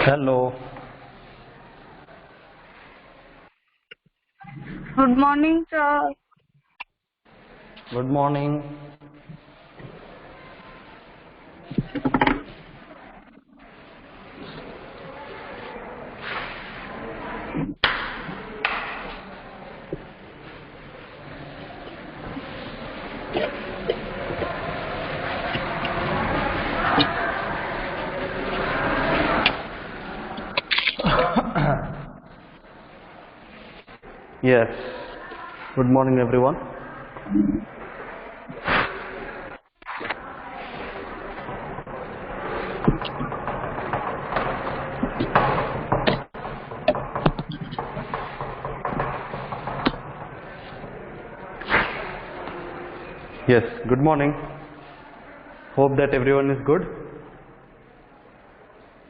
Hello. Good morning, sir. Good morning. Yes. Good morning, everyone. Yes. Good morning. Hope that everyone is good.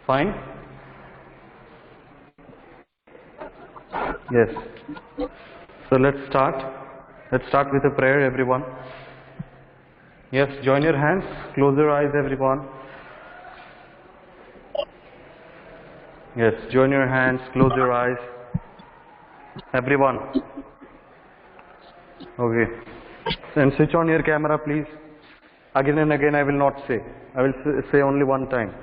Fine. Yes. So let's start. Let's start with a prayer, everyone. Yes. Join your hands. Close your eyes, everyone. Yes. Join your hands. Close your eyes. Everyone. Okay. And switch on your camera, please. Again and again I will not say. I will say only one time.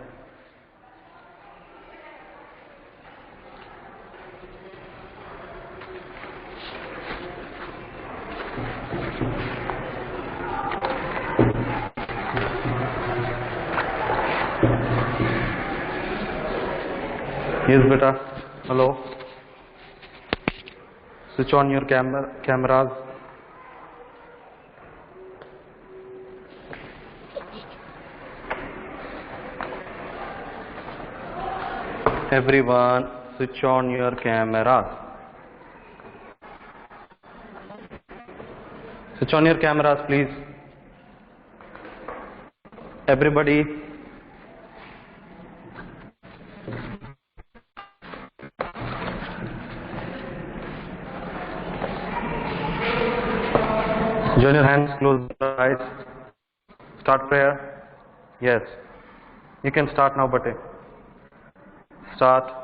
Yes, beta. Hello. Switch on your cameras. Everyone, switch on your cameras. Switch on your cameras, please. Everybody. Join your hands, close your eyes. Start prayer. Yes. You can start now, Bate. Start.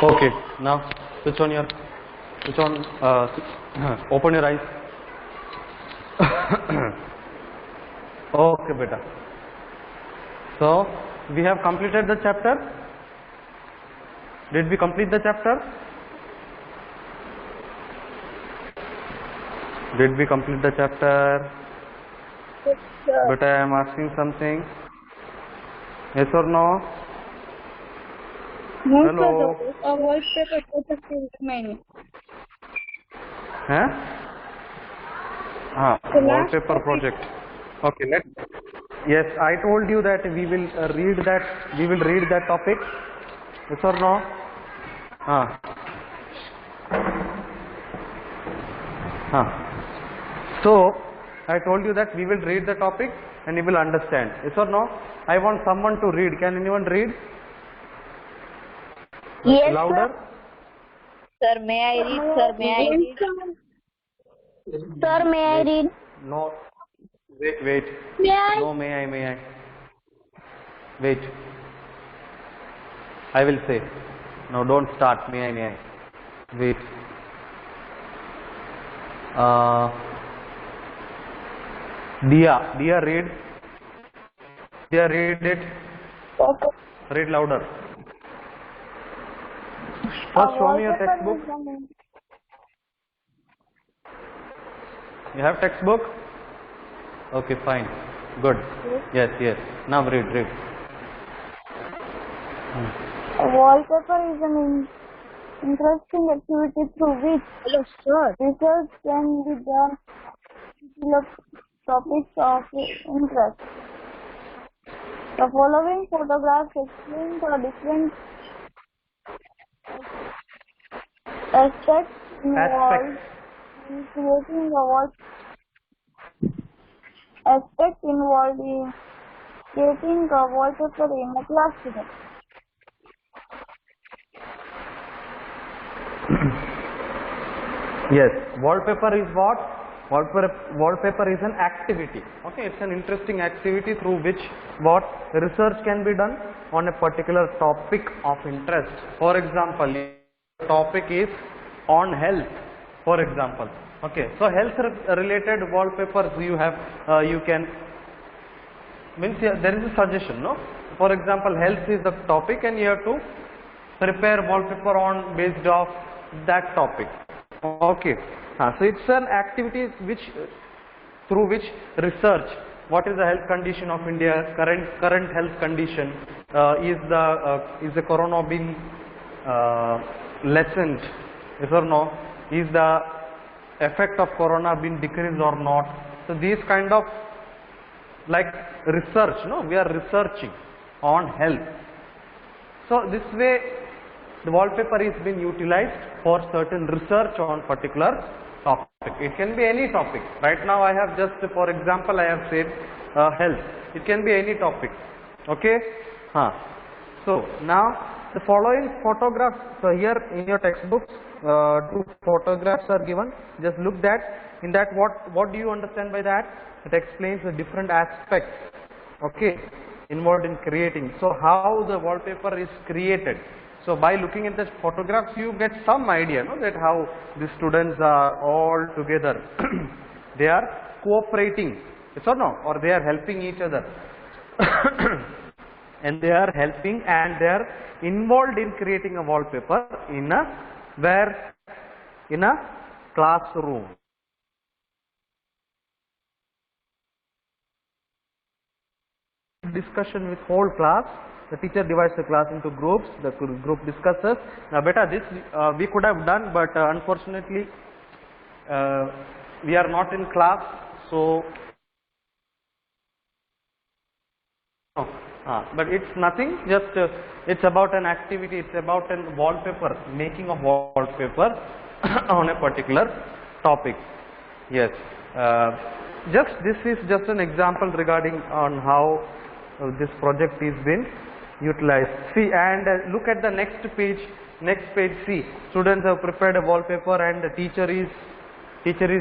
Okay, now switch on, open your eyes. Okay, beta. So, we have completed the chapter. Did we complete the chapter? Did we complete the chapter? Yes, sir. But I am asking something. Yes or no? No, Hello. sir. A voice paper project is remaining. Huh? The last Wallpaper topic. project. Okay, yes, I told you that we will read that topic. Yes or no? So I told you that we will read the topic and you will understand. Yes or no? I want someone to read. Can anyone read? Yes, Louder. Sir, may I read? Sir, may I read? Sir, may I read? No. Wait. May I? No, may I. Wait. I will say. No, don't start. May I. Wait. Dia, read. Dia, read it. Okay. Read louder. First, show me your textbook. You have textbook? Okay, fine. Good. Yes. Now read. A wallpaper is an interesting activity through which research can be done on topics of interest. The following photographs explain the different aspects involved in creating a wallpaper in a classroom. Yes. Wallpaper is what? Wallpaper is an activity. Okay, it's an interesting activity through which what research can be done on a particular topic of interest. For example, the topic is on health. For example, okay. So health related wallpapers you have. You can means there is a suggestion. No. For example, health is the topic, and you have to prepare wallpaper on based off that topic. Okay. So it's an activity through which research. What is the health condition of India? Current health condition. Is the corona being lessened? Yes or no? Is the effect of corona been decreased or not? So these kind of like research. No, we are researching on health. So this way, the wallpaper is being utilized for certain research on particular topic. It can be any topic. Right now I have just, for example, I have said health. It can be any topic. Okay. So now the following photographs. So here in your textbooks, 2 photographs are given. Just look that. In that, what do you understand by that? It explains the different aspects. Okay, involved in creating. So how the wallpaper is created. So by looking at the photographs, you get some idea, no, that how the students are all together. They are cooperating, yes or no, or they are helping each other. And they are helping, and they are involved in creating a wallpaper in a classroom. Discussion with whole class. The teacher divides the class into groups. The group discusses. Now, beta, this we could have done, but unfortunately, we are not in class. So, but it's nothing. Just it's about an activity. It's about a wallpaper, making of wallpaper on a particular topic. Yes. This is just an example regarding on how this project is been utilized. See, and look at the next page. See, students have prepared a wallpaper, and the teacher is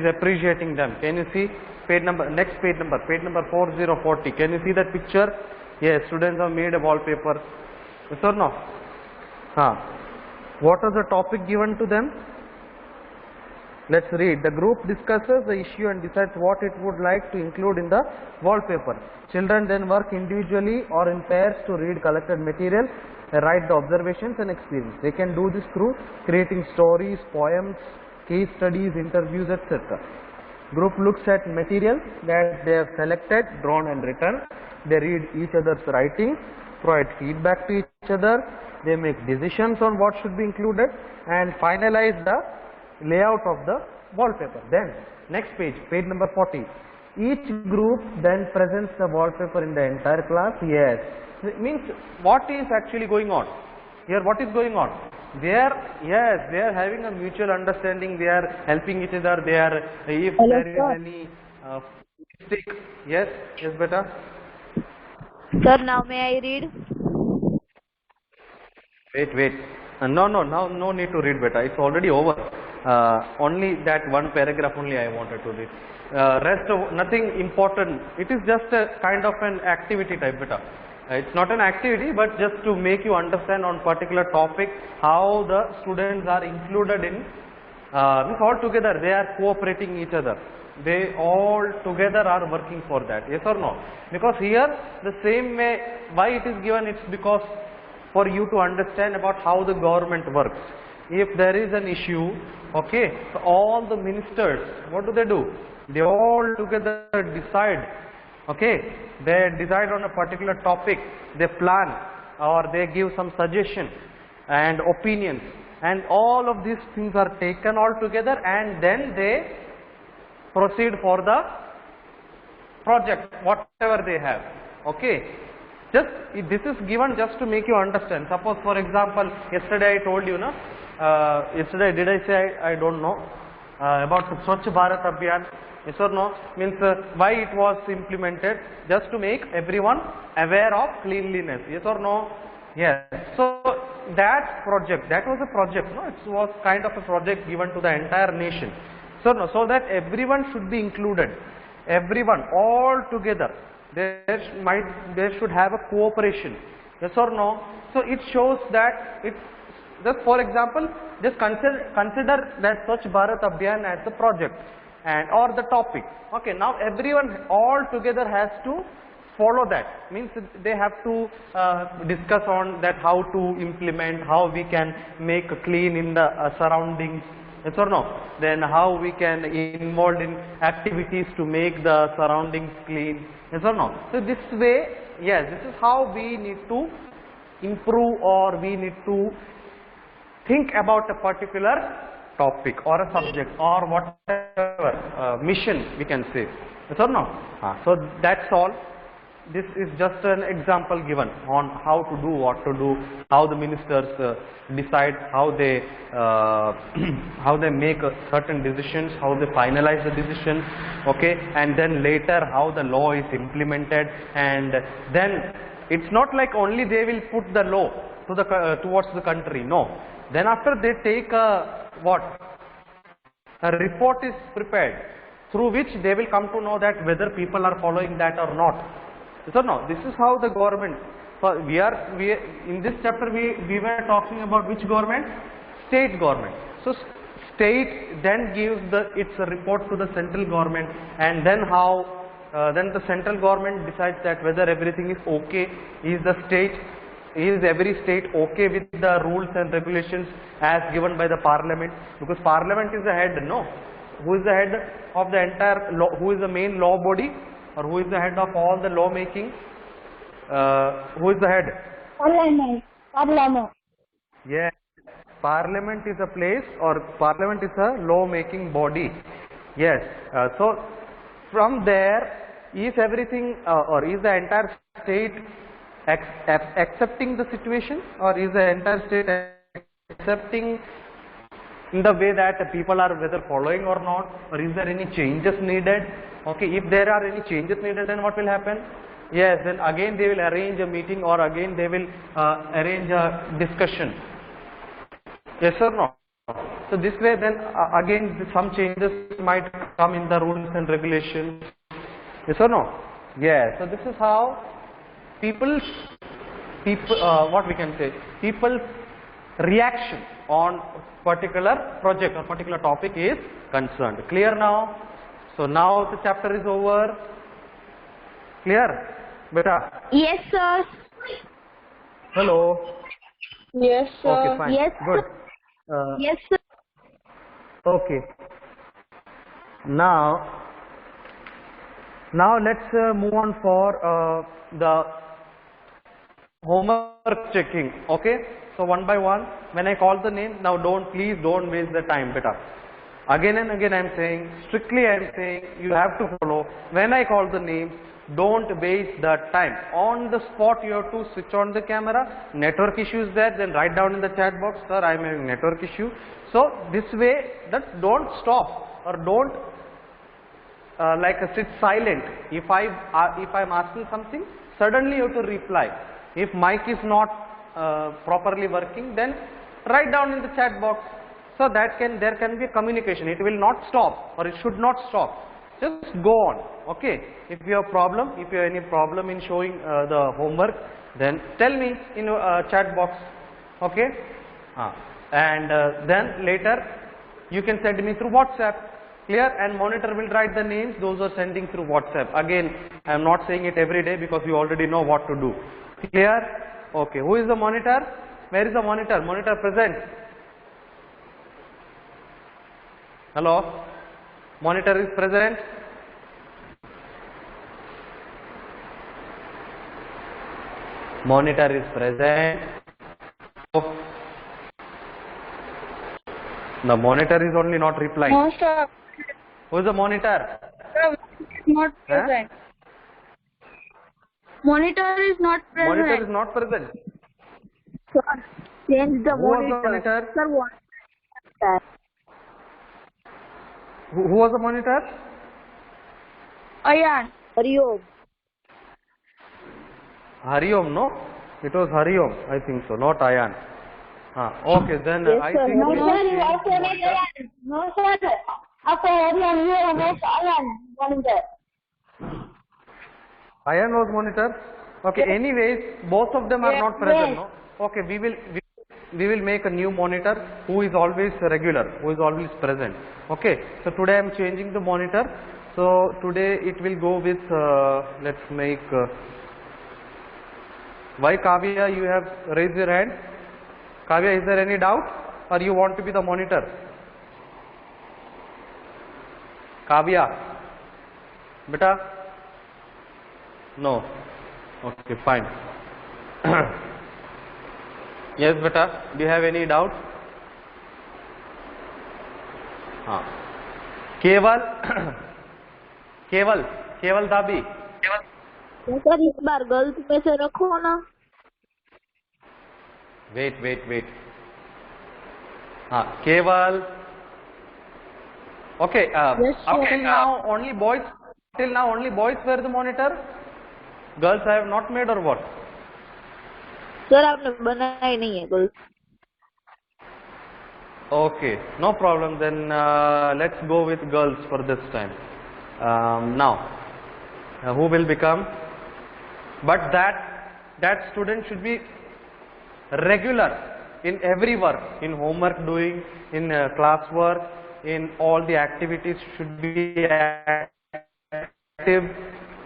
appreciating them. Can you see next page number 4040? Can you see that picture? Yes, students have made a wallpaper. Yes or no? What is the topic given to them? Let's read. The group discusses the issue and decides what it would like to include in the wallpaper. Children then work individually or in pairs to read collected material, write the observations and experience. They can do this through creating stories, poems, case studies, interviews, etc. Group looks at material that they have selected, drawn and written. They read each other's writing, provide feedback to each other. They make decisions on what should be included and finalize the layout of the wallpaper. Then next page number 40. Each group then presents the wallpaper in the entire class. Yes, it means what is actually going on here? What is going on? They are having a mutual understanding. They are helping each other. They are, if there is any mistake. Yes, beta. Sir, now may I read? Wait. No need to read beta. It's already over. Only that one paragraph only I wanted to read. Rest of nothing important. It is just a kind of an activity type beta. It's not an activity, but just to make you understand on particular topic how the students are included in. Means all together they are cooperating each other. They all together are working for that. Yes or no? Because here the same way why it is given, it's because for you to understand about how the government works. If there is an issue, okay, so all the ministers, what do? They all together decide, okay, they decide on a particular topic, they plan or they give some suggestion and opinions, and all of these things are taken all together and then they proceed for the project, whatever they have, okay. Just this is given just to make you understand. Suppose for example, yesterday I told you, no? Yesterday did I say I don't know about Swachh Bharat Abhiyan? Yes or no? Means why it was implemented? Just to make everyone aware of cleanliness. Yes or no? Yes. So that project, that was a project, no? It was kind of a project given to the entire nation. So no, so that everyone should be included. Everyone, all together. There should have a cooperation. Yes or no? So it shows that it's just, for example, just consider that Swachh Bharat Abhiyan as the project and or the topic. Okay, now everyone all together has to follow that. Means they have to discuss on that how to implement, how we can make clean in the surroundings. Yes or no? Then how we can involve in activities to make the surroundings clean. Yes or no? So this way, yes, this is how we need to improve or we need to think about a particular topic or a subject or whatever mission we can say. Yes or no? So that's all. This is just an example given on how to do, what to do, how the ministers decide, how they make certain decisions, how they finalize the decisions, okay, and then later how the law is implemented, and then it's not like only they will put the law to the towards the country. No, then after they take a report is prepared through which they will come to know that whether people are following that or not. So no, this is how the government. So we in this chapter we were talking about which government? State government. So state then gives its report to the central government, and then how then the central government decides that whether everything is okay. Is every state okay with the rules and regulations as given by the parliament? Because parliament is the head. No, who is the head of the entire law? Who is the main law body? Or who is the head of all the law making? Who is the head? Parliament. Yeah, Parliament is a place, or Parliament is a law making body. Yes. So from there, is everything or is the entire state accepting the situation, or is the entire state accepting in the way that the people are whether following or not, or is there any changes needed? Okay, if there are any changes needed, then what will happen? Yes, then again they will arrange a meeting, or again they will arrange a discussion. Yes or no? So this way then again some changes might come in the rules and regulations. Yes or no? Yes. So this is how people's reaction on particular project or particular topic is concerned. Clear now? So now the chapter is over. Clear? Beta? Yes, sir. Hello? Yes, sir. Okay, fine. Yes, Good. yes, sir. Okay. Now let's move on for the homework checking. Okay. So one by one, when I call the name, now please don't waste the time, beta. Again and again I am saying, strictly I am saying, you have to follow. When I call the names, don't waste the time. On the spot you have to switch on the camera. Network issue is there, then write down in the chat box, sir, I am having network issue. So this way, that don't stop or don't sit silent. If I am asking something, suddenly you have to reply. If mic is not properly working, then write down in the chat box. So that there can be a communication. It will not stop, or it should not stop. Just go on. Okay. If you have problem, if you have any problem in showing the homework, then tell me in chat box. Okay. And then later you can send me through WhatsApp. Clear? And monitor will write the names those are sending through WhatsApp. Again, I am not saying it every day because you already know what to do. Clear? Okay. Who is the monitor? Where is the monitor? Monitor present. Hello? Monitor is present. Monitor is present. The monitor is only not replying. No, sir. Who is the monitor? Sir, not present. Monitor is not present. Monitor is not present. Sir, change the Who was the monitor. monitor? Sir, what? Sir. Who was the monitor? Ayan. Hariom. Hariom, no? It was Hariom, I think so, not Ayan. Okay, then Yes, I sir. think No, we sir, should you change also the make monitor. Ayan. No, sir. After Ayan, you have make Ayan monitor. Ayan was monitor. Okay, anyways, both of them are not present, no? Okay, we will make a new monitor who is always regular, who is always present. Okay, so today I am changing the monitor. So today it will go with, let's make, why Kavya, you have raised your hand? Kavya, is there any doubt or you want to be the monitor? Kavya, beta? No. Okay, fine. Yes, beta, do you have any doubt? Keval, Keval Dabi. Sir इस बार girls में से रखो ना. Wait. Keval. Okay, Yes, up sir. till now only boys. Till now only boys were the monitor. Girls I have not made or what? Sir आपने बनाई नहीं है girl. Okay, no problem. Then let's go with girls for this time. Now, who will become? But that student should be regular in every work, in homework doing, in class work, in all the activities should be active.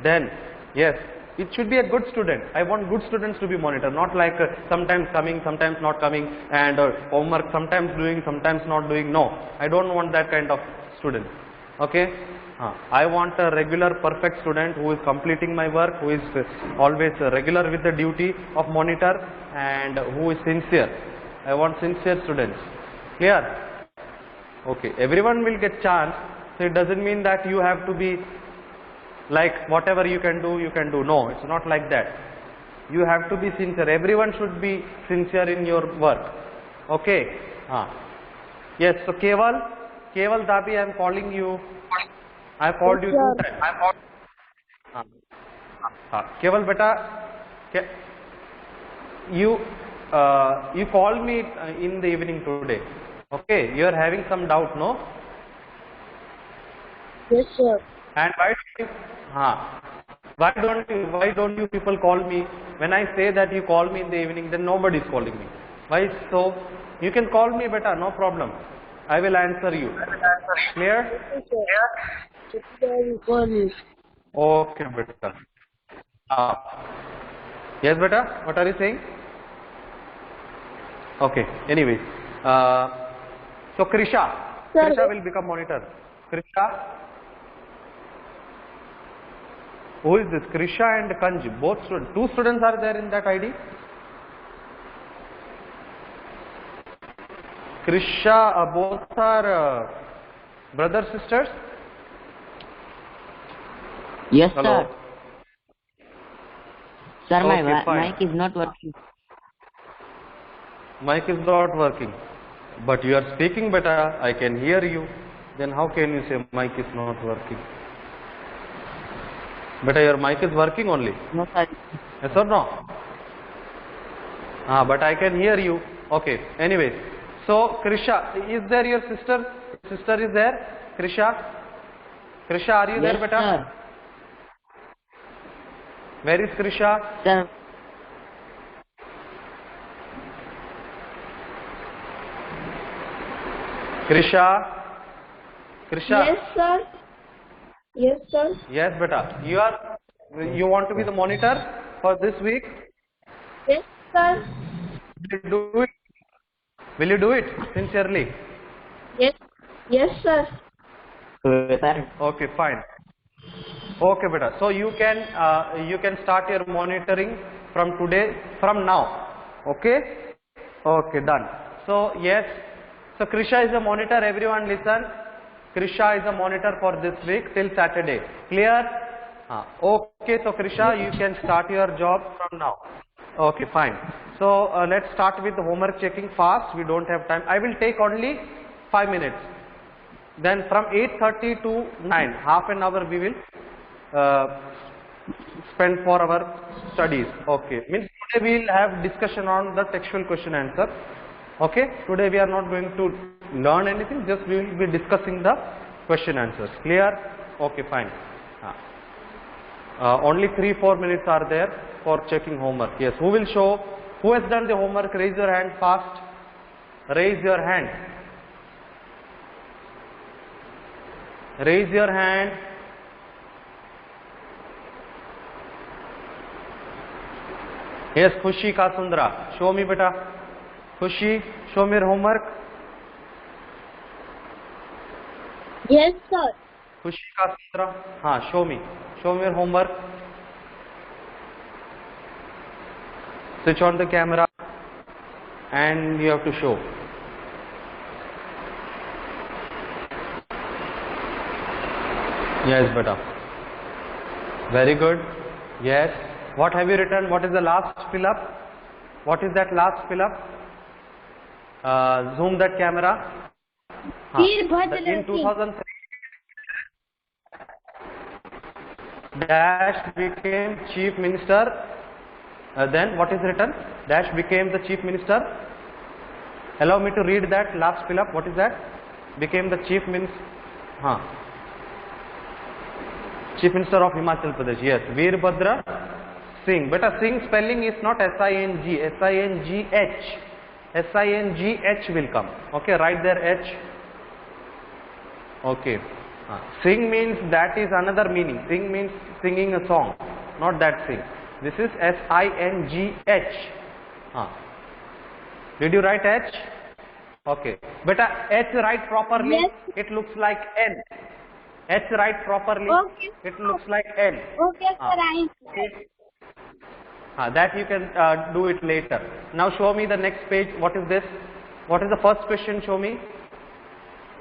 Then, yes, it should be a good student. I want good students to be monitored, not like sometimes coming, sometimes not coming, and homework sometimes doing, sometimes not doing. No, I don't want that kind of student. Okay. I want a regular perfect student who is completing my work, who is always regular with the duty of monitor, and who is sincere. I want sincere students. Clear? Okay, everyone will get chance, so it doesn't mean that you have to be like whatever you can do, you can do. No, it's not like that. You have to be sincere. Everyone should be sincere in your work. Okay? Yes, so Keval Dabi, I am calling you. I called you 2 times. Keval beta, you called me in the evening today. Okay, you are having some doubt, no? Yes, sir. And why don't you people call me when I say that you call me in the evening? Then nobody is calling me. Why so? You can call me, beta, no problem. I will answer you. Clear? Okay, beta. Yes, beta. What are you saying? Okay. Anyways, so Krisha will become monitor. Krisha. Who is this? Krisha and Kanji, both students. 2 students are there in that ID. Krisha, both are brother sisters. Yes, Hello. sir. Sir, my Okay, fine. mic is not working. Mic is not working. But you are speaking better. I can hear you. Then how can you say mic is not working? Beta, your mic is working only. No, sir. Yes or no? But I can hear you. Okay. Anyways, so Krisha, is there your sister? Sister is there? Krisha? Krisha, are you there, Yes, beta? sir. Where is Krisha? Sir. Krisha? Krisha? Yes, sir. Yes, sir. Yes, beta. You want to be the monitor for this week? Yes, sir. Will you do it? Will you do it sincerely? Yes. Yes, sir. Sir. Okay, fine. Okay, beta. So you can start your monitoring from today, from now. Okay? Okay, done. So yes. So Krisha is a monitor. Everyone listen. Krisha is a monitor for this week till Saturday. Clear? Okay. So Krisha, you can start your job from now. Okay, fine. So let's start with the homework checking fast. We don't have time. I will take only 5 minutes. Then from 8:30 to 9, half an hour we will spend for our studies. Okay. Means today we will have discussion on the textual question answer. Okay. Today we are not going to learn anything. Just we will be discussing the question answers. Clear? Okay, fine. Only 3-4 minutes are there for checking homework. Yes. Who will show? Who has done the homework? Raise your hand fast. Raise your hand. Raise your hand. Yes, Khushi Kasundra. Show me, beta. Khushi, show me your homework. Yes, sir. Khushi Kasundra. Show me. Show me your homework. Switch on the camera and you have to show. Yes, beta. Very good. Yes. What have you written? What is the last fill up? What is that last fill up? Zoom that camera. In 2003, Dash became chief minister. Then what is written? Dash became the chief minister. Allow me to read that last fill up. What is that? Became the chief minister. Chief Minister of Himachal Pradesh. Yes, Veerbhadra Singh. But a Singh spelling is not S-I-N-G, S-I-N-G-H. S-I-N-G-H will come. Okay, write there H. Okay. Sing means that is another meaning. Sing means singing a song, not that sing. This is S-I-N-G-H. Did you write H? Okay. But H write properly. Yes. It looks like N. H write properly. Okay. It looks like N. Okay, sir. That you can do it later. Now show me the next page. What is this? What is the first question? Show me.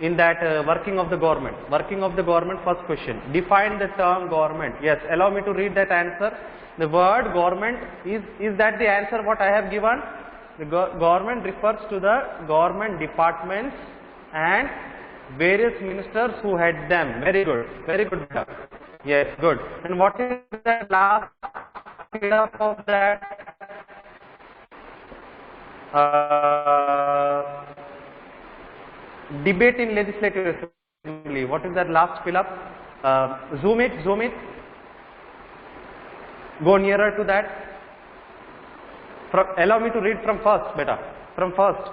In that working of the government. Working of the government, first question. Define the term government. Yes, allow me to read that answer. The word government, is that the answer what I have given? The government refers to the government departments and various ministers who head them. Very good. Very good. Yes, good. And what is the last fill-up of that? Debate in legislative assembly. What is that last fill-up? Zoom it. Zoom it. Go nearer to that. Allow me to read from first, beta. From first.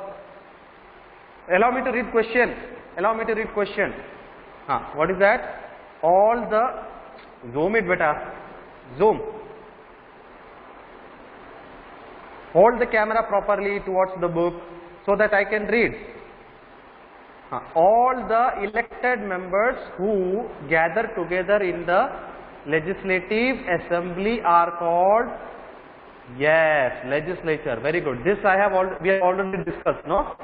Allow me to read question. Allow me to read question. What is that? All the, zoom it, beta. Zoom. Hold the camera properly towards the book so that I can read. All the elected members who gather together in the legislative assembly are called, yes, legislature. Very good. This we have already discussed, no?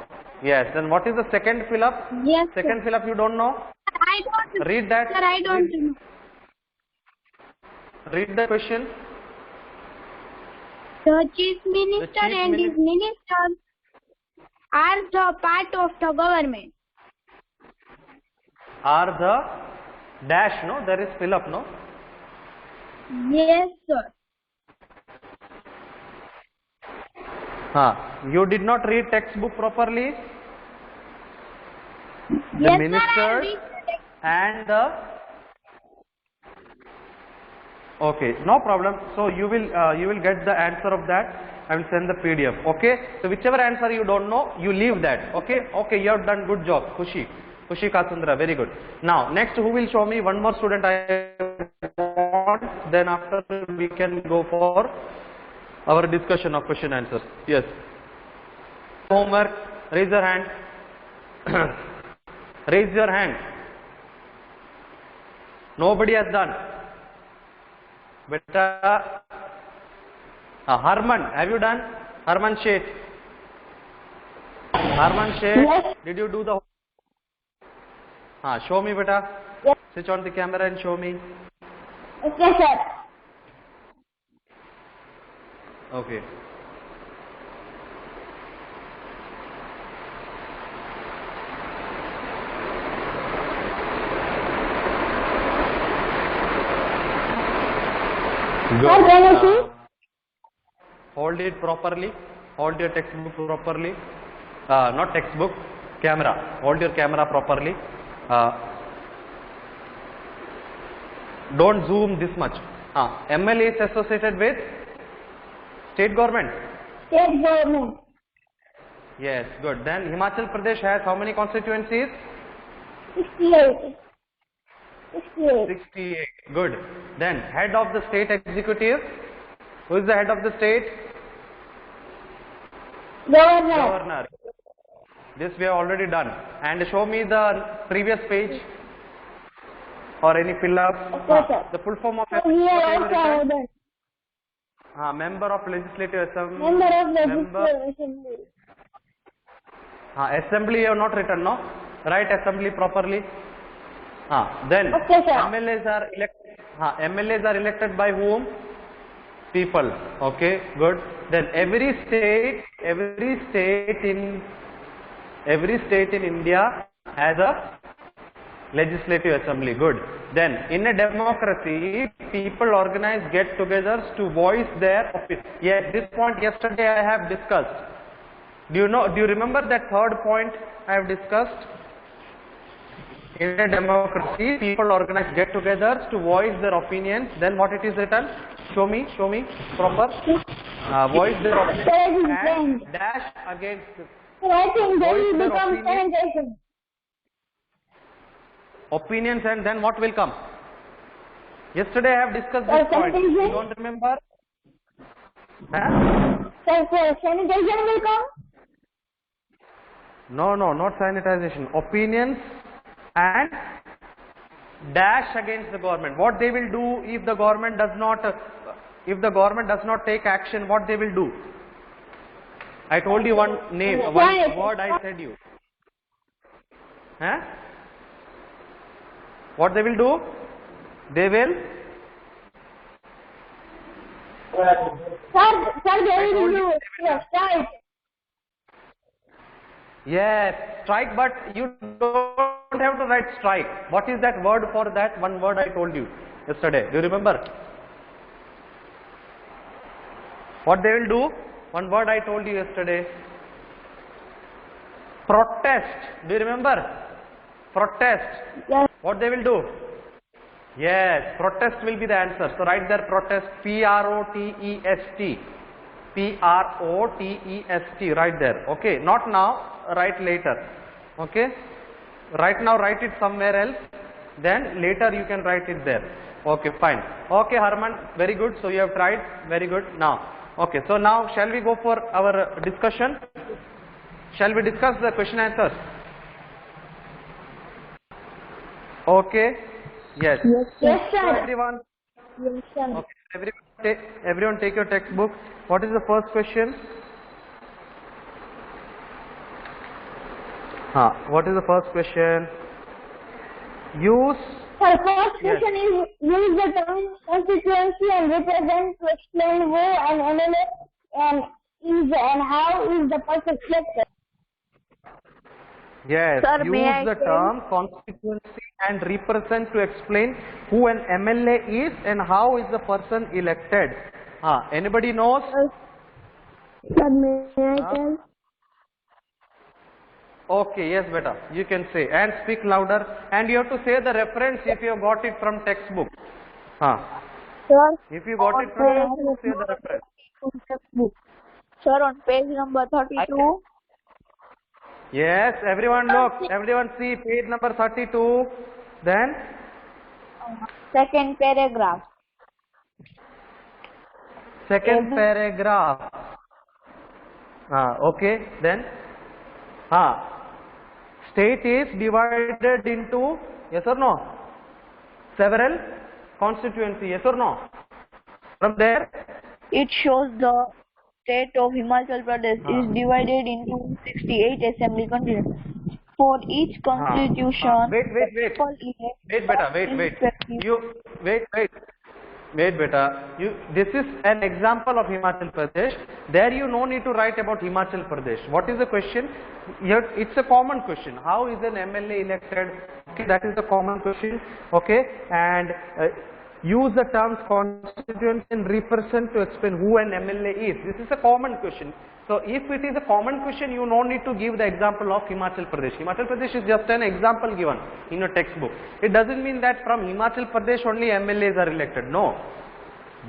Yes. Then what is the second fill-up? Yes, Second fill-up you don't know? I don't know. Read that. Sir, I don't know. Read the question. The chief minister chief and his ministers are the part of the government. Are the dash, no? There is fill-up, no? Yes, sir. You did not read textbook properly. The Yes, minister sir. and the okay, no problem. So you will get the answer of that. I will send the PDF. Okay. So whichever answer you don't know, you leave that. Okay. Okay. You have done good job. Khushi Kasundra. Very good. Now next, who will show me one more student I want? Then after we can go for our discussion of question answers. Yes. Homework. Raise your hand. Raise your hand. Nobody has done. Beta. Harman, have you done? Harman Sheikh. Harman Sheikh, Yes. did you do the? Show me, beta. Yes. Switch on the camera and show me. Okay, sir. Okay. Sir, can you see? Hold it properly. Hold your textbook properly. Not textbook, camera. Hold your camera properly. Don't zoom this much. MLA is associated with state government. State government. Yes, good. Then Himachal Pradesh has how many constituencies? 68. 68. 68. Good. Then head of the state executive. Who is the head of the state? Governor. Governor. This we have already done. And show me the previous page or any fill up. Okay, sir. The full form of So here also I have done. member of legislative assembly. Member of Member. legislative assembly. Assembly you have not written, no? Write assembly properly. Then Okay, sir. MLAs are elected. MLAs are elected by whom? People. Okay, good. Then every state in India has a legislative assembly. Good. Then in a democracy, people organize get-togethers to voice their opinion. Yes, this point yesterday I have discussed. Do you remember that third point I have discussed? In a democracy, people organize get-togethers to voice their opinions. Then what it is written? Show me proper. Voice their opinions and dash against. So I think then Voice it their becomes opinion. sanitation. Opinions and then what will come? Yesterday I have discussed Sir, this point. You sanitation. don't remember? Huh? So sanitation will come? No, not sanitization. Opinions and dash against the government. What they will do if the government does not take action? What they will do? I told you one name, one word I said you. Huh? What they will do? They will. Sir, they will do. Yes, right. Yes, strike, but you don't have to write strike. What is that word for that? One word I told you yesterday. Do you remember? What they will do? One word I told you yesterday. Protest. Do you remember? Protest. Yes. What they will do? Yes, protest will be the answer. So write there protest. P-R-O-T-E-S-T. P-R-O-T-E-S-T. Write there. Okay, not now. Write later. Okay. Right now write it somewhere else. Then later you can write it there. Okay, fine. Okay, Harman. Very good. So you have tried. Very good. Now. Okay. So now shall we go for our discussion? Shall we discuss the question answers? Okay. Yes. Yes, So sir. everyone. Yes, sir. Okay. Everyone take your textbook. What is the first question? What is the first question? Use. Sir, first Yes. question is use the term constituency and represent to explain who an MLA and how is the person selected. Yes. Sir, may I Use the say? term constituency and represent to explain who an MLA is and how is the person elected. Anybody knows? Sir, may I tell? Okay, yes, beta. You can say and speak louder. And you have to say the reference if you have got it from textbook. Sir, If you got it from textbook, say the reference. sir, on page number 32. Yes, everyone look. Everyone see page number 32. Then Second paragraph. second paragraph. Okay. Then state is divided into, yes or no, several constituency, yes or no. From there, It shows the state of Himachal Pradesh is divided into 68 assembly constituencies. For each constitution, wait, people elect wait, beta, wait, respective- you wait, beta. This is an example of Himachal Pradesh. There you no need to write about Himachal Pradesh. What is the question? Here it's a common question. How is an MLA elected? Okay, that is the common question. Okay, and use the terms constituency and represent to explain who an MLA is. This is a common question. So if it is a common question, you no need to give the example of Himachal Pradesh. Himachal Pradesh is just an example given in your textbook. It doesn't mean that from Himachal Pradesh only MLAs are elected. No.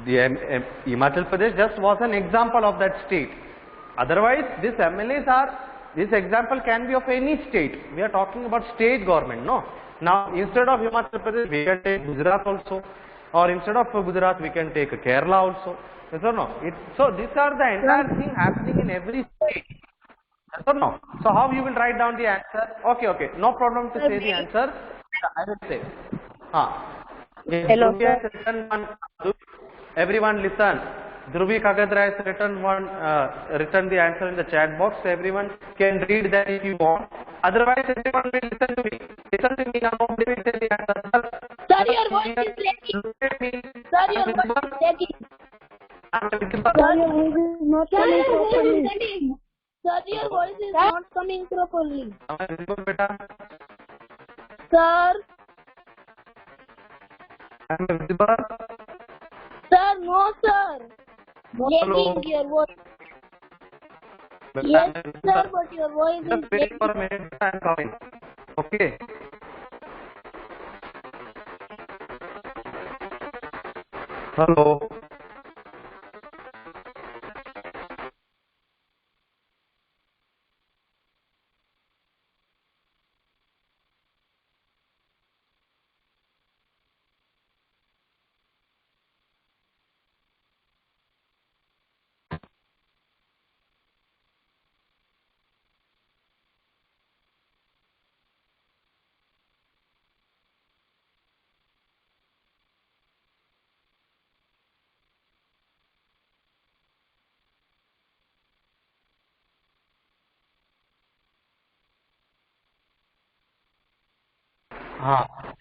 The Himachal Pradesh just was an example of that state. Otherwise, these MLAs this example can be of any state. We are talking about state government, no? Now, instead of Himachal Pradesh, we can take Gujarat also. Or instead of Gujarat, we can take Kerala also. Yes or no? So these are the entire thing happening in every state. Yes or no? So how you will write down the answer? Okay. No problem to say the answer. I will say. Hello, Dhruvi has written one. Everyone listen. Dhruvi Kagadra has written the answer in the chat box. So everyone can read that if you want. Otherwise, everyone will listen to me. Listen to me now. Nobody will say the answer. Sir, your voice is lagging. Sir, your voice is lagging. Sir, your voice is not coming properly. Sir, your voice is not coming properly. Sir. Am I visible? Sir, no, sir. Lagging your voice. Yes, sir, but your voice is Just wait lagging. for a minute. I am coming. Okay. Hello.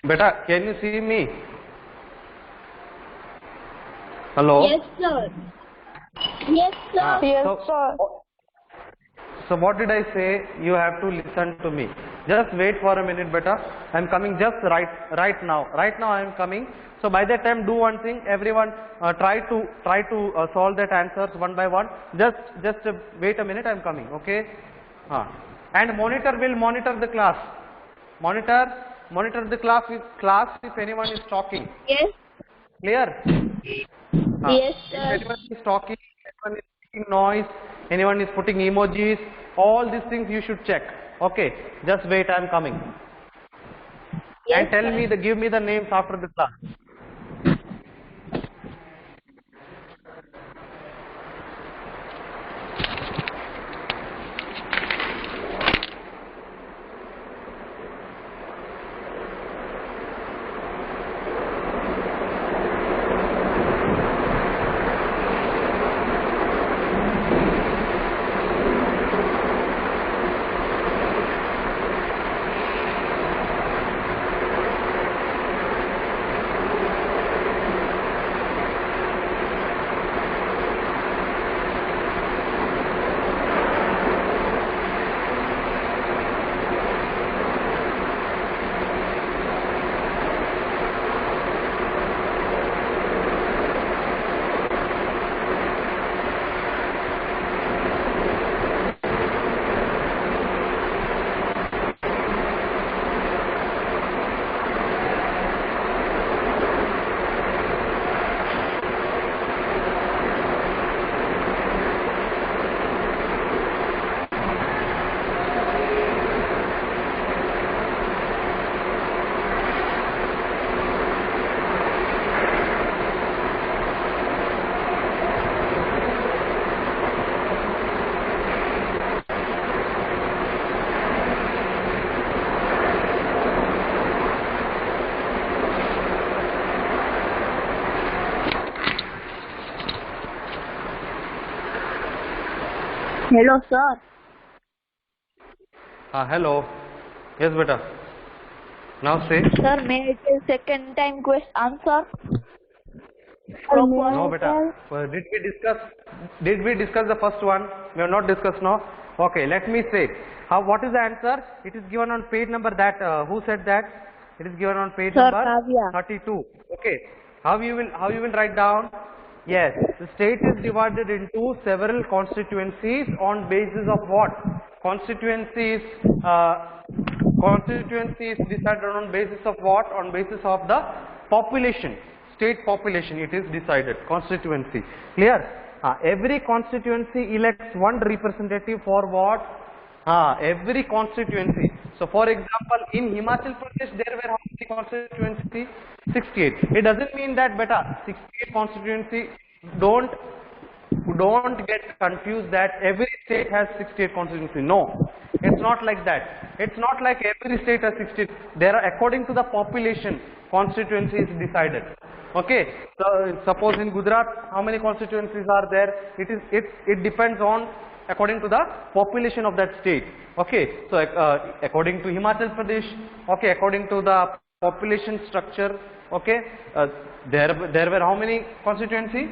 Beta, can you see me? Hello? Yes, sir. Yes, sir. Yes, So, sir. so what did I say? You have to listen to me. Just wait for a minute, beta. I am coming just right now. Right now I am coming. So by that time, do one thing. Everyone try to solve that answers one by one. Just wait a minute. I am coming. Okay. And monitor will monitor the class. Monitor the class if anyone is talking. Yes. Clear? Yes, If sir. anyone is talking, anyone is making noise, anyone is putting emojis, all these things you should check. Okay, just wait, I am coming. Yes, And tell me give me the names after the class. Hello, sir. Hello. Yes, beta. Now say. Sir, may I tell second time question answer? No, beta. Did we discuss the first one? We have not discussed. No. Okay. Let me say. What is the answer? It is given on page number that. Who said that? It is given on page Sir, number Kavya. 32. Okay. How you will write down? Yes. The state is divided into several constituencies on basis of what? Constituencies decided on basis of what? On basis of the population. State population, it is decided. Constituency. Clear? Every constituency elects one representative for what? Every constituency. So for example, in Himachal Pradesh there were how many constituency? 68. It doesn't mean that beta 68 constituency. Don't get confused that every state has 68 constituency. No, it's not like that. It's not like every state has 68. There are, according to the population, constituency is decided. Okay, so suppose in Gujarat, how many constituencies are there? It depends on according to the population of that state. Okay, so according to Himachal Pradesh, okay, according to the population structure, okay, there were how many constituency?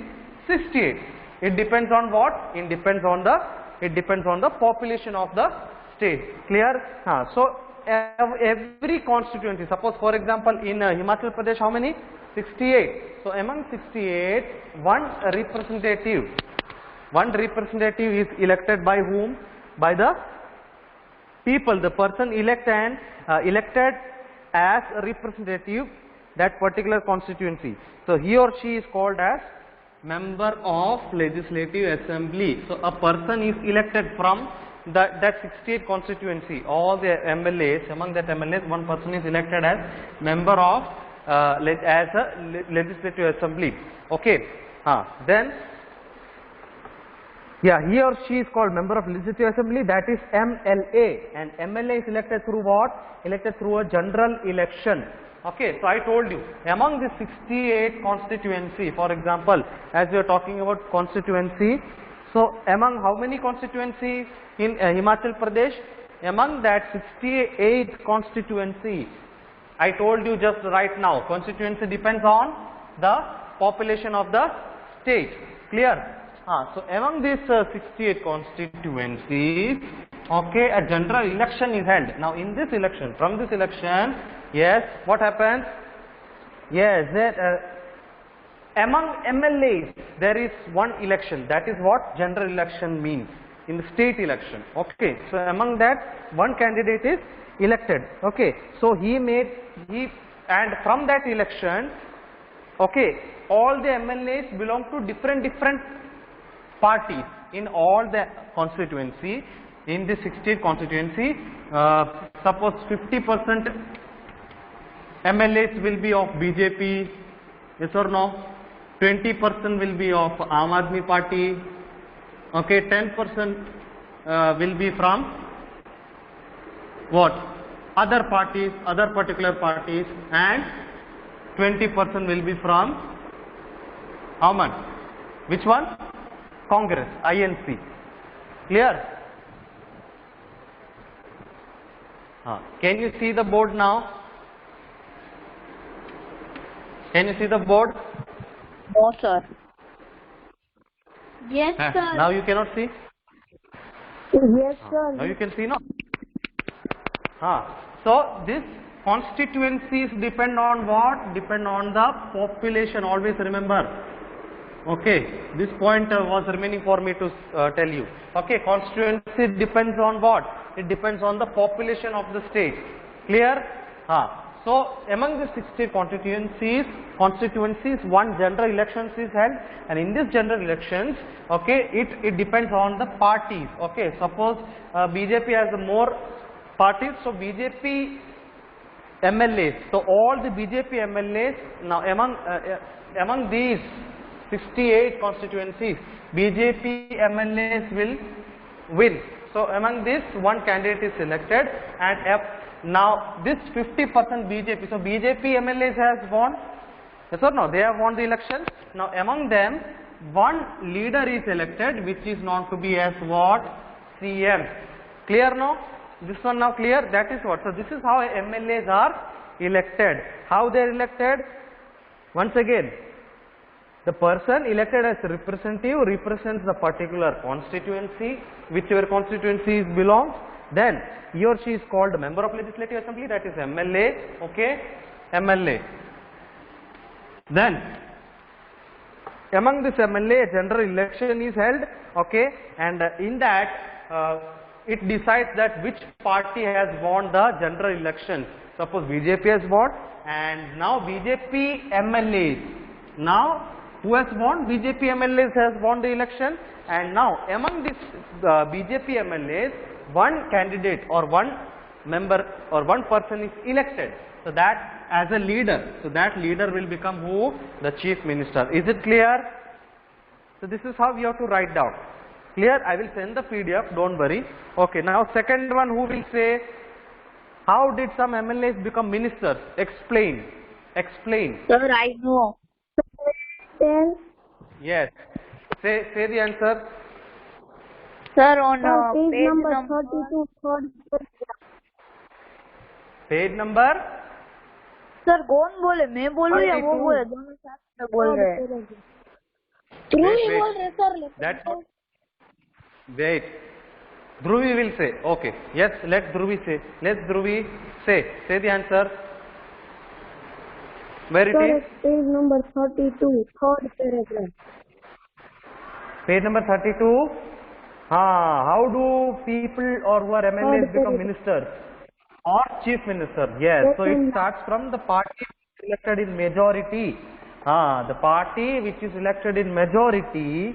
68. It depends on what? It depends on the population of the state. Clear? So every constituency, suppose for example in Himachal Pradesh, how many? 68. So among 68, one representative is elected by whom? By the people. The person elected as a representative that particular constituency. So he or she is called as member of legislative assembly. So a person is elected from that 68 constituency. All the MLAs, among that MLAs, one person is elected as member of as a legislative assembly. Okay. Then yeah, he or she is called member of legislative assembly, that is MLA, and MLA is elected through what? Elected through a general election. Okay, so I told you, among the 68 constituency, for example, as we are talking about constituency, so among how many constituency in Himachal Pradesh? Among that 68 constituency, I told you just right now, constituency depends on the population of the state. Clear? So among these 68 constituencies, okay, a general election is held. Now in this election, from this election, yes, what happens? Yes, that among MLAs there is one election. That is what general election means in the state election. Okay, so among that one candidate is elected. Okay, so and from that election, okay, all the MLAs belong to different parties in all the constituency. In the 68 constituency, suppose 50% MLAs will be of BJP, yes or no? 20% will be of Aam Aadmi Party, okay, 10% will be from what? Other parties, other particular parties, and 20% will be from how much? Which one? Congress, INC. Clear? Can you see the board now? Can you see the board? No, sir. Yes, sir. Now you cannot see? Yes, sir. Now you can see, no? So this constituencies depend on what? Depend on the population. Always remember. Okay, this point was remaining for me to tell you. Okay, constituency depends on what? It depends on the population of the state. Clear? So among the 60 constituencies, one general elections is held, and in this general elections, okay, it depends on the parties. Okay, suppose BJP has more parties, so BJP MLAs. So all the BJP MLAs now among these 68 constituencies, BJP MLAs will win. So among this, one candidate is selected, and now this 50% BJP. So BJP MLAs has won. Yes or no? They have won the election. Now among them, one leader is elected, which is known to be as what? CM. Clear now? This one now clear? That is what. So this is how MLAs are elected. How they are elected? Once again, the person elected as representative represents the particular constituency, whichever constituency belongs. Then he or she is called a member of legislative assembly, that is MLA. Okay, MLA. Then among this MLA, a general election is held. Okay, and in that it decides that which party has won the general election. Suppose BJP has won, and now BJP MLAs. Now who has won? BJP MLAs has won the election, and now among this BJP MLAs, one candidate or one member or one person is elected. So that as a leader, so that leader will become who? The chief minister. Is it clear? So this is how you have to write down. Clear? I will send the PDF, don't worry. Okay, now second one, who will say, how did some MLAs become ministers? Explain. Explain. Sir, I know. Yes. Say the answer. Sir, on Page page number number 32, third paragraph. Page number? Sir कौन बोले, मैं बोलूँ या वो 32. बोले? दोनों साथ में बोल रहे हैं. ध्रुवी Wait. बोल रहे sir. That's what. Wait. Dhruvi will say. Okay. Yes, let Dhruvi say. Let Dhruvi say. Say the answer. Where it Sir, is? page number 32, third paragraph. Page number 32. How do people or who are MLAs become ministers or chief minister? Yes. So it starts from the party elected in majority. The party which is elected in majority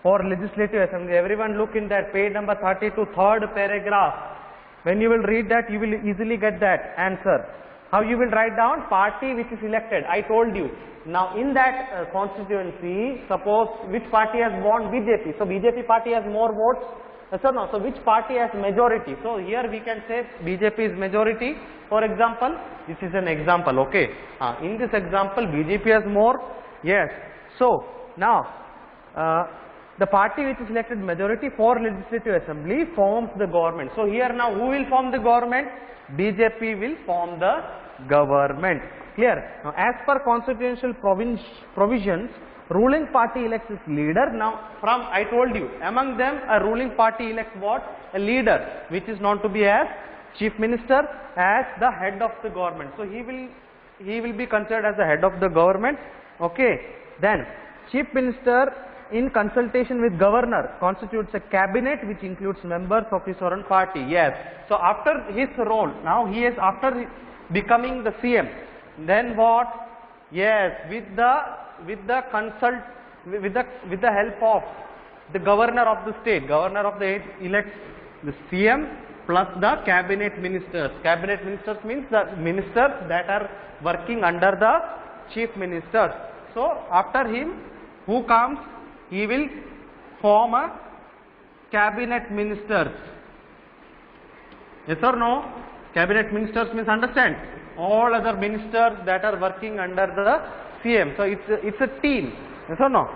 for legislative assembly. Everyone look in that page number 32, third paragraph. When you will read that, you will easily get that answer. How you will write down? Party which is elected. I told you. Now in that constituency, suppose which party has won? BJP. So BJP party has more votes. So no. So which party has majority? So here we can say BJP is majority. For example, this is an example. Okay. In this example, BJP has more. Yes. So now the party which is elected majority for legislative assembly forms the government. So here now who will form the government? BJP will form the government. Clear? Now as per constitutional provisions, ruling party elects its leader. Now from, I told you, among them a ruling party elects what? A leader, which is known to be as chief minister, as the head of the government. So he will be considered as the head of the government. Okay. Then chief minister in consultation with governor constitutes a cabinet which includes members of his own party. Yes. So after his role, now he is after becoming the CM. Then what? Yes, with the help of the governor of the state. Governor of the state elects the CM plus the cabinet ministers. Cabinet ministers means the ministers that are working under the chief minister. So after him, who comes? He will form a cabinet ministers. Yes or no? Cabinet ministers means, understand, all other ministers that are working under the CM. So it's a team. Yes or no?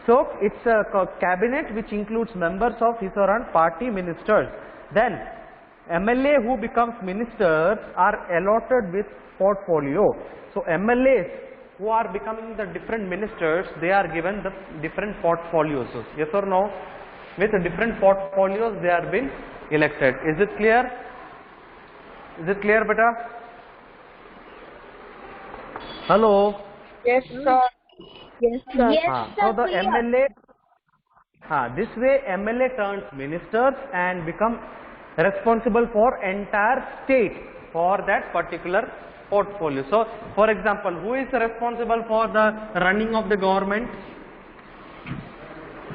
So it's a cabinet which includes members of his or her party ministers. Then MLA who becomes ministers are allotted with portfolio. So MLAs who are becoming the different ministers, they are given the different portfolios. Yes or no? With the different portfolios they are being elected. Is it clear? Is it clear, beta? Hello? Yes, sir. Yes, sir. Yes, So sir. the MLA, this way MLA turns ministers and become responsible for entire state for that particular portfolio. So for example, who is responsible for the running of the government?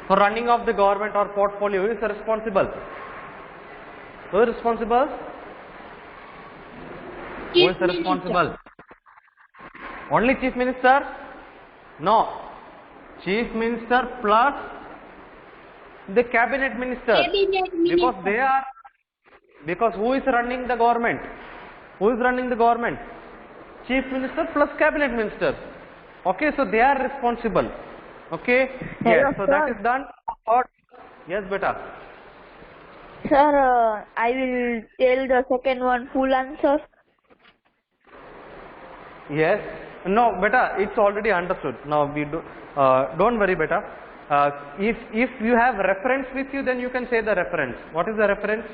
For running of the government or portfolio, who is responsible? Who is responsible? Who is responsible? Only chief minister? No. Chief minister plus the cabinet minister. Cabinet Because minister. they are, because who is running the government? Who is running the government? Chief minister plus cabinet minister. Okay, so they are responsible. Okay. Hello, Yes, so sir. that is done. Yes, beta. Sir, I will tell the second one full answer. Yes. No, beta, it's already understood. Now we do. Don't worry, beta. If you have reference with you, then you can say the reference. What is the reference?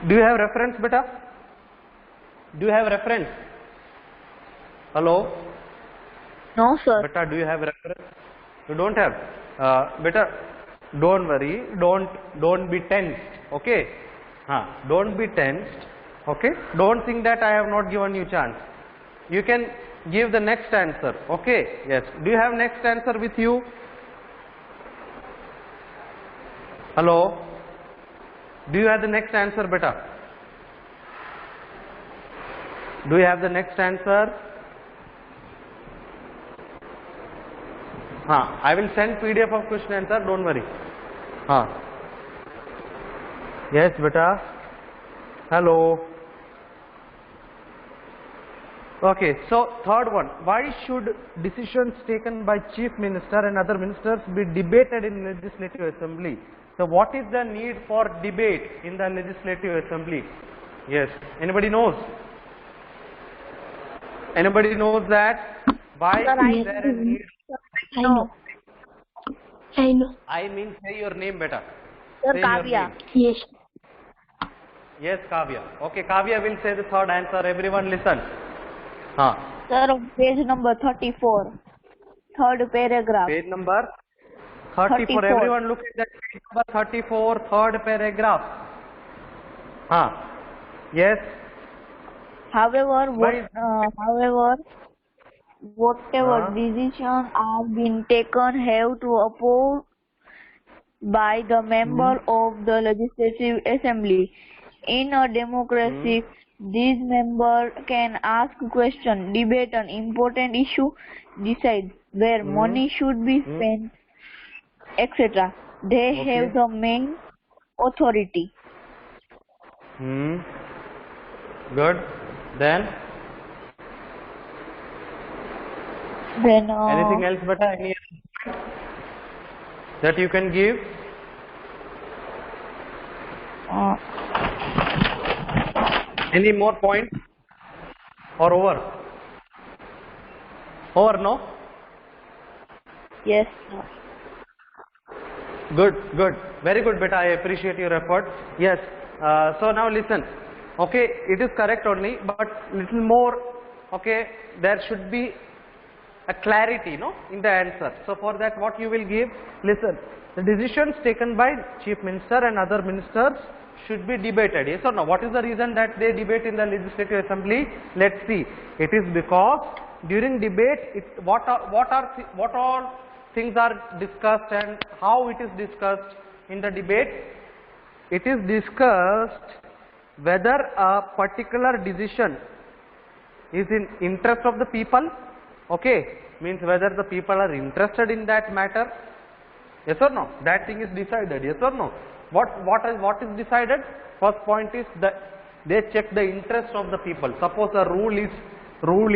Do you have reference, beta? Do you have reference? Hello? No, sir. Beta, do you have reference? You don't have. Beta, don't worry. Don't be tensed. Okay? Don't be tensed. Okay? Don't think that I have not given you chance. You can give the next answer. Okay? Yes. Do you have next answer with you? Hello? Do you have the next answer, beta? Do you have the next answer? I will send PDF of question answer, don't worry. Yes, beta. Hello. Okay, so third one. Why should decisions taken by Chief Minister and other ministers be debated in Legislative Assembly? So what is the need for debate in the Legislative Assembly? Yes, anybody knows? Anybody knows that? Why is there a need? I know. I know. I mean, say your name, beta. Sir, Say your Kavya. name. Yes. Yes, Kavya. Okay, Kavya will say the third answer. Everyone listen. Sir, on page number 34, third paragraph. Page number 34. Everyone look at that page number 34, third paragraph. Yes. However, Why- whatever decisions are being taken have to oppose by the member of the Legislative Assembly. In a democracy, these members can ask questions, debate an important issue, decide where money should be spent, etc. They have the main authority. Good. Then anything else, beta? Any other point that you can give? Any more points? Or over? Over, no? Yes. Good, good. Very good, beta. I appreciate your effort. Yes. So now listen. Okay, it is correct only, but little more. Okay, there should be a clarity, no, in the answer. So for that, what you will give? Listen. The decisions taken by Chief Minister and other ministers should be debated. Yes or no? What is the reason that they debate in the Legislative Assembly? Let's see. It is because during debate, what all things are discussed and how it is discussed in the debate. It is discussed whether a particular decision is in interest of the people. Okay, means whether the people are interested in that matter. Yes or no? That thing is decided. Yes or no? What is decided? First point is that they check the interest of the people. Suppose a rule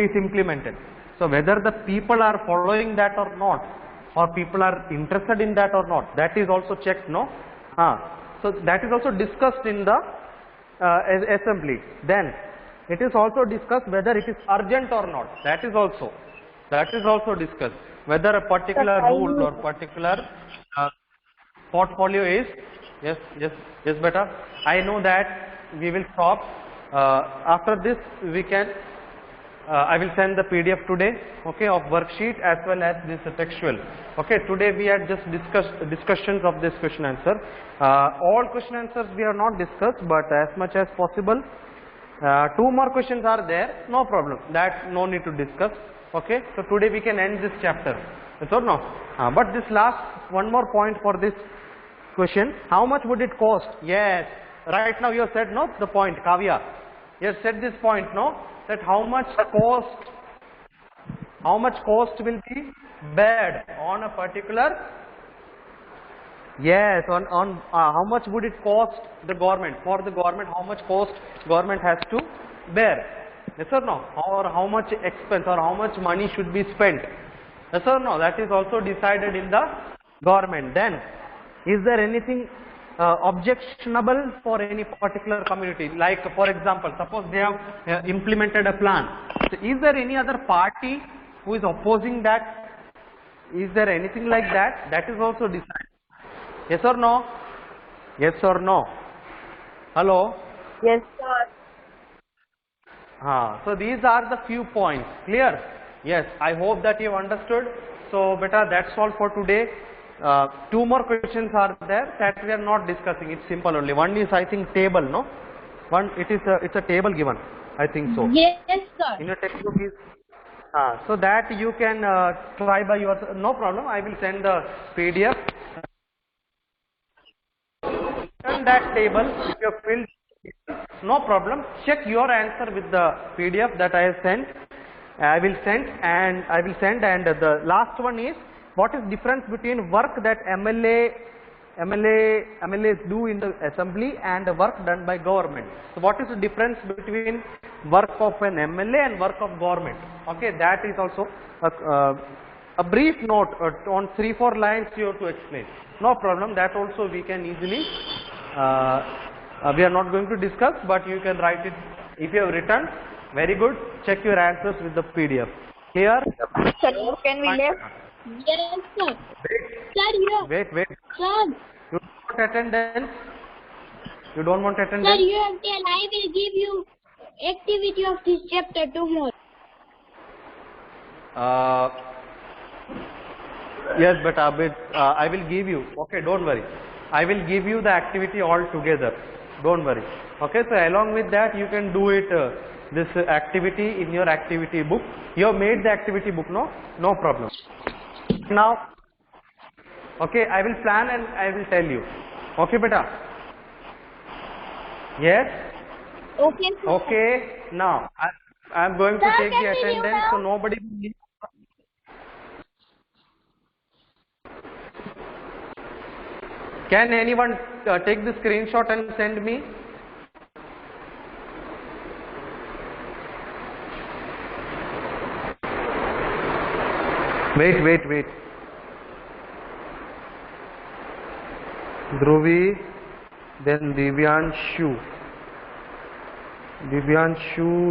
is implemented. So whether the people are following that or not, or people are interested in that or not, that is also checked, no? So that is also discussed in the assembly. Then it is also discussed whether it is urgent or not. That is also discussed. Whether a particular rule or particular portfolio is, yes, beta. I know that we will stop. After this, we can. I will send the PDF today, okay, of worksheet as well as this textual. Okay, today we had just discussions of this question answer. All question answers we have not discussed, but as much as possible. 2 more questions are there, no problem. That no need to discuss. Okay, so today we can end this chapter. Yes or no? But this last one more point for this question. How much would it cost? Yes. Right now you have said no the point, Kavya. You have said this point, no? That how much cost will be bared on a particular, yes, on how much would it cost the government, for the government, how much cost government has to bear, yes or no, or how much expense or how much money should be spent, yes or no, that is also decided in the government. Then Is there anything objectionable for any particular community? Like for example, suppose they have implemented a plan. So is there any other party who is opposing that? Is there anything like that? That is also decided. Yes or no? Yes or no? Hello? Yes, sir. So these are the few points. Clear? Yes, I hope that you have understood. So beta, that's all for today. Two more questions are there that we are not discussing. It's simple only. One is, I think, table, no? One, it's a table given. I think so. Yes, sir. In your textbook is, so that you can try by yourself. No problem. I will send the PDF. And that table, if you have filled, no problem. Check your answer with the PDF that I have sent. I will send, and the last one is, what is difference between work that MLAs do in the assembly and the work done by government? So what is the difference between work of an MLA and work of government? Okay, that is also a brief note on 3-4 lines you have to explain. No problem, that also we can easily, we are not going to discuss, but you can write it. If you have written, very good, check your answers with the PDF. Clear? Sir, can we leave? Yes, sir. Sir, you. Wait. Sir. You don't want attendance? You don't want Sir, attendance? you have tell I will give you activity of this chapter tomorrow. Yes, but I will give you. Okay, don't worry. I will give you the activity all together. Don't worry. Okay, so along with that, you can do it. This activity in your activity book. You have made the activity book, no? No problem. Now, okay, I will plan and I will tell you. Okay, beta? Yes? Okay, sir. Okay, now I am going to Sir, take the continue attendance, now. so nobody will leave. Can anyone take the screenshot and send me? Wait. Dhruvi, then Divyanshu,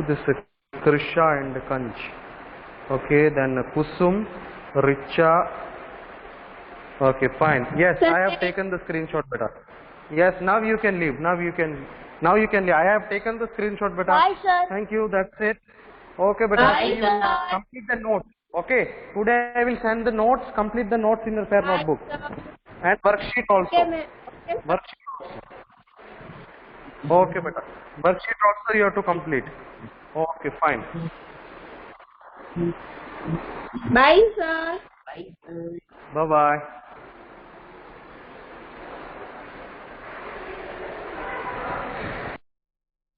this is Krisha and Kanch. Okay, then Kusum, Richa. Okay, fine. Yes, I have taken the screenshot, beta. Yes, now you can leave. Now you can leave. I have taken the screenshot, beta. Bye, sir. Thank you. That's it. Okay, beta. Bye, See you. sir. Complete the notes. Okay. Today I will send the notes. Complete the notes in your fair notebook. And worksheet also. Okay, Worksheet also. Okay, beta. Worksheet also you have to complete. Okay, fine. Bye, sir. Bye bye.